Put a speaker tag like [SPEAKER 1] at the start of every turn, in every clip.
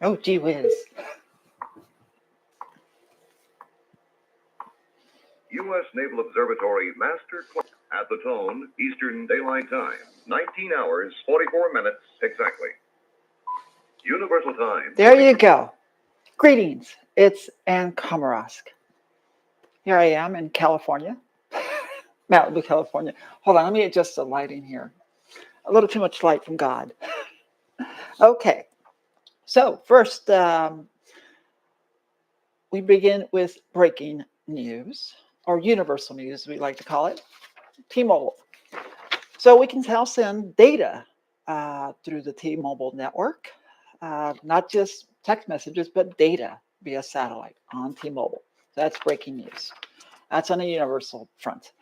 [SPEAKER 1] Oh, gee whiz.
[SPEAKER 2] U.S. Naval Observatory Master Clock at the tone Eastern Daylight Time, 19 hours, 44 minutes exactly. Universal Time.
[SPEAKER 1] There you go. Greetings. It's Ann Komarask. Here I am in California, Malibu, California. Hold on, let me adjust the lighting here. A little too much light from God. Okay, so first we begin with breaking news, or universal news, we like to call it, T-Mobile. So we can now send data through the T-Mobile network, not just text messages, but data via satellite on T-Mobile. So that's breaking news. That's on a universal front.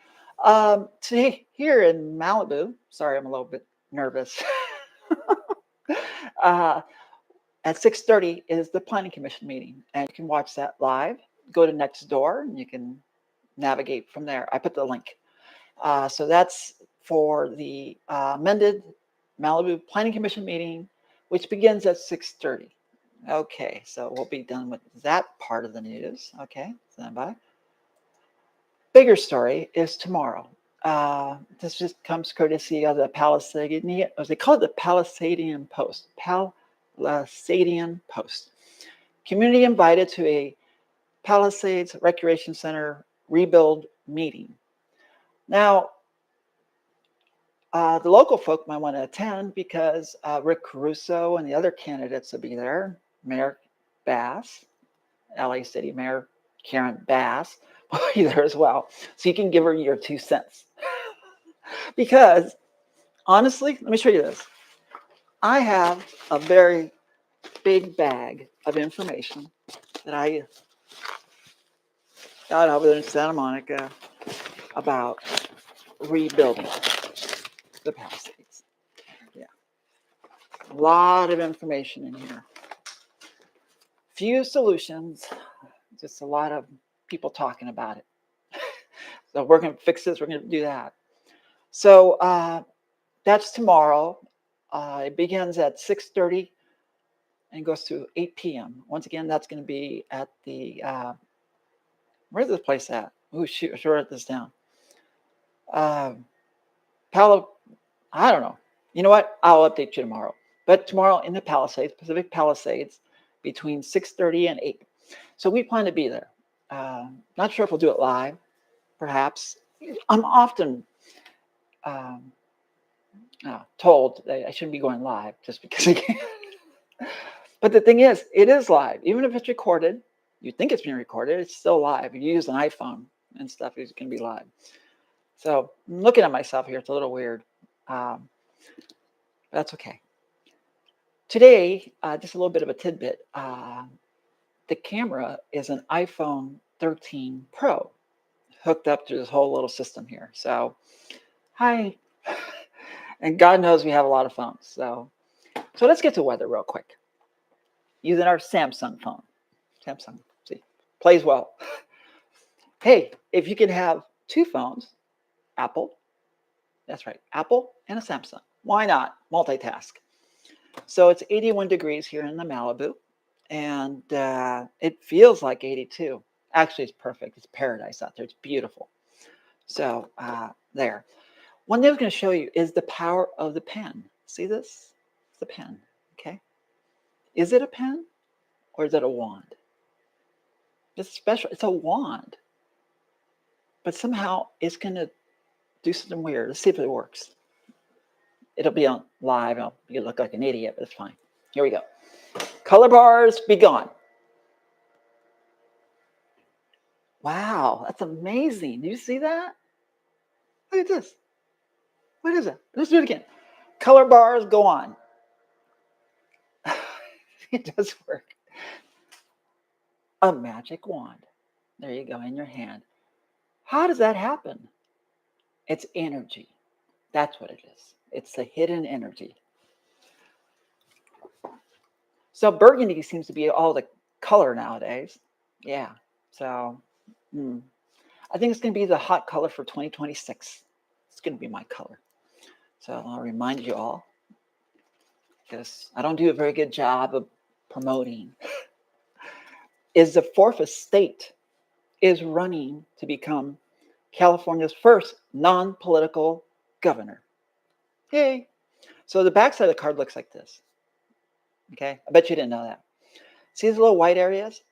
[SPEAKER 1] Today, here in Malibu, sorry, I'm a little bit nervous. At 6:30 is the Planning Commission meeting, and you can watch that live. Go to Nextdoor, and you can navigate from there. I put the link. So that's for the amended Malibu Planning Commission meeting, which begins at 6:30. Okay, so we'll be done with that part of the news. Okay, stand by. Bigger story is tomorrow. This just comes courtesy of the Palisadian, they call it the Palisadian Post. Palisadian Post. Community invited to a Palisades Recreation Center rebuild meeting. Now, the local folk might want to attend because Rick Caruso and the other candidates will be there. Mayor Bass, LA City Mayor Karen Bass will be there as well. So you can give her your 2 cents. Because honestly, let me show you this. I have a very big bag of information that I got over there in Santa Monica about rebuilding the Palisades. Yeah. A lot of information in here. Few solutions, just a lot of people talking about it. So we're going to fix this, we're going to do that. So that's tomorrow. It begins at 6:30 and goes to 8 p.m. Once again, that's going to be at the, where's this place at? Oh, shoot, I should write this down. I don't know. You know what? I'll update you tomorrow. But tomorrow in the Palisades, Pacific Palisades, between 6:30 and 8. So we plan to be there. Not sure if we'll do it live, perhaps. I'm often told that I shouldn't be going live just because I can't. But the thing is, it is live. Even if it's recorded, you think it's being recorded, it's still live. If you use an iPhone and stuff, it's going to be live. So I'm looking at myself here. It's a little weird. That's okay. Today, just a little bit of a tidbit. The camera is an iPhone 13 Pro hooked up to this whole little system here. So, hi. And God knows we have a lot of phones. So let's get to weather real quick. Using our Samsung phone. Samsung, see, plays well. Hey, if you can have 2 phones, Apple, that's right, Apple and a Samsung. Why not multitask? So it's 81 degrees here in the Malibu, and it feels like 82. Actually, it's perfect. It's paradise out there. It's beautiful. So there. One thing I was going to show you is the power of the pen. See this? It's the pen, okay? Is it a pen or is it a wand? It's special. It's a wand. But somehow it's going to do something weird. Let's see if it works. It'll be on live. You look like an idiot, but it's fine. Here we go. Color bars, be gone. Wow, that's amazing. Do you see that? Look at this. What is it? Let's do it again. Color bars, go on. It does work. A magic wand. There you go, in your hand. How does that happen? It's energy. That's what it is. It's the hidden energy. So burgundy seems to be all the color nowadays. Yeah. So I think it's going to be the hot color for 2026. It's going to be my color. So I'll remind you all, because I don't do a very good job of promoting is the fourth estate is running to become California's first non-political governor. Yay. So the backside of the card looks like this. Okay, I bet you didn't know that. See these little white areas?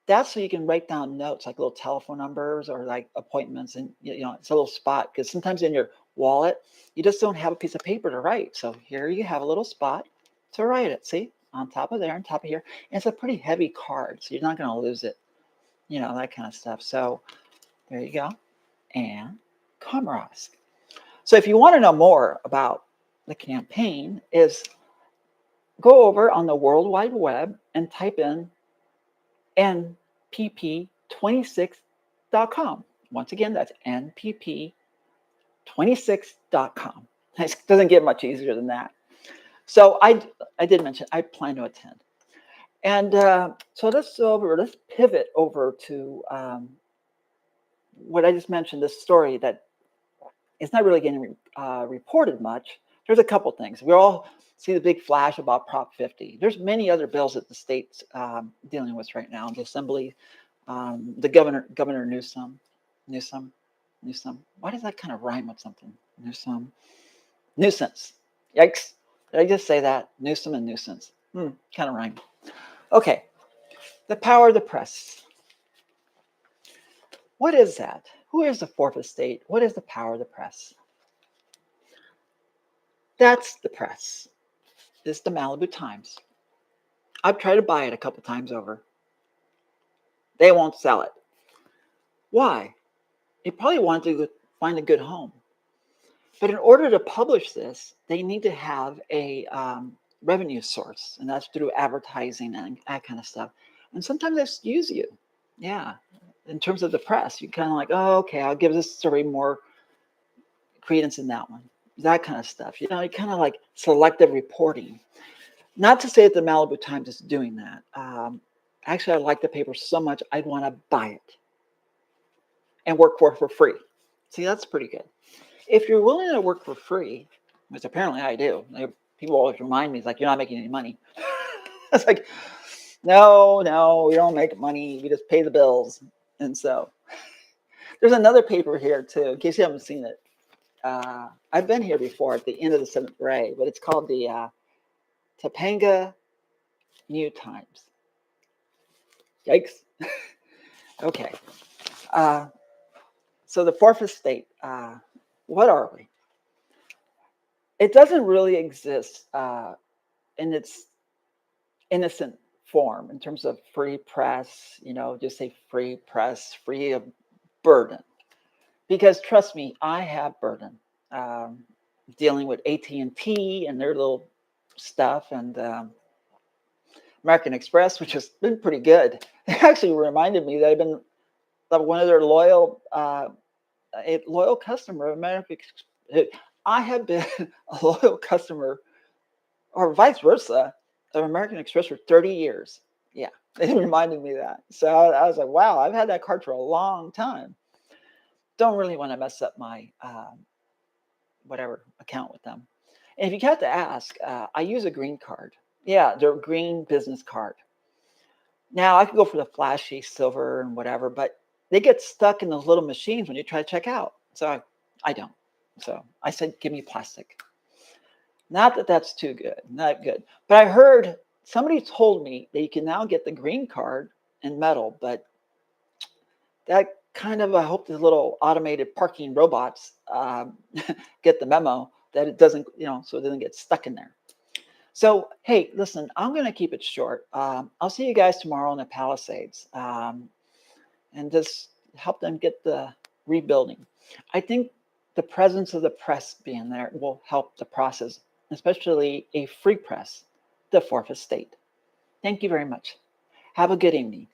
[SPEAKER 1] That's so you can write down notes like little telephone numbers or like appointments, and it's a little spot because sometimes in your wallet you just don't have a piece of paper to write. So here you have a little spot to write it. See, on top of there, on top of here, and it's a pretty heavy card, so you're not going to lose it. That kind of stuff. So there you go, and Komarov. So if you want to know more about the campaign, is go over on the World Wide Web and type in npp26.com. Once again, that's npp26.com. It doesn't get much easier than that. So I did mention I plan to attend. And so let's pivot over to what I just mentioned, this story that is not really getting reported much. There's a couple things. We all see the big flash about Prop 50. There's many other bills that the state's dealing with right now in the assembly. The Governor Newsom. Why does that kind of rhyme with something? Nuisance. Yikes. Did I just say that? Newsom and nuisance. Kind of rhyme. Okay. The power of the press. What is that? Who is the fourth estate? What is the power of the press? That's the press. It's the Malibu Times. I've tried to buy it a couple times over. They won't sell it. Why? They probably want to find a good home. But in order to publish this, they need to have a revenue source, and that's through advertising and that kind of stuff. And sometimes they just use you. Yeah. In terms of the press, you kind of like, oh, okay, I'll give this story more credence in that one. That kind of stuff. You kind of like selective reporting. Not to say that the Malibu Times is doing that. Actually, I like the paper so much, I'd want to buy it and work for it for free. See, that's pretty good. If you're willing to work for free, which apparently I do, people always remind me, it's like, you're not making any money. It's like, no, we don't make money. We just pay the bills. And so there's another paper here too, in case you haven't seen it. I've been here before at the end of the 7th grade, but it's called the Topanga New Times. Yikes. Okay. So the fourth estate, what are we? It doesn't really exist in its innocent form in terms of free press, just say free press, free of burden. Because trust me, I have burden dealing with AT&T and their little stuff, and American Express, which has been pretty good. It actually reminded me that I've been one of their loyal customer of American Express. I have been a loyal customer, or vice versa, of American Express for 30 years. Yeah, it reminded me of that. So I was like, wow, I've had that card for a long time. Don't really want to mess up my whatever account with them. And if you have to ask, I use a green card. Yeah, they're a green business card. Now I could go for the flashy silver and whatever, but they get stuck in those little machines when you try to check out. So I don't. So I said, give me plastic. Not that that's too good, not good. But I heard somebody told me that you can now get the green card in metal, but that kind of, I hope the little automated parking robots get the memo that it doesn't, so it doesn't get stuck in there. So, hey, listen, I'm going to keep it short. I'll see you guys tomorrow in the Palisades and just help them get the rebuilding. I think the presence of the press being there will help the process, especially a free press, the fourth estate. Thank you very much. Have a good evening.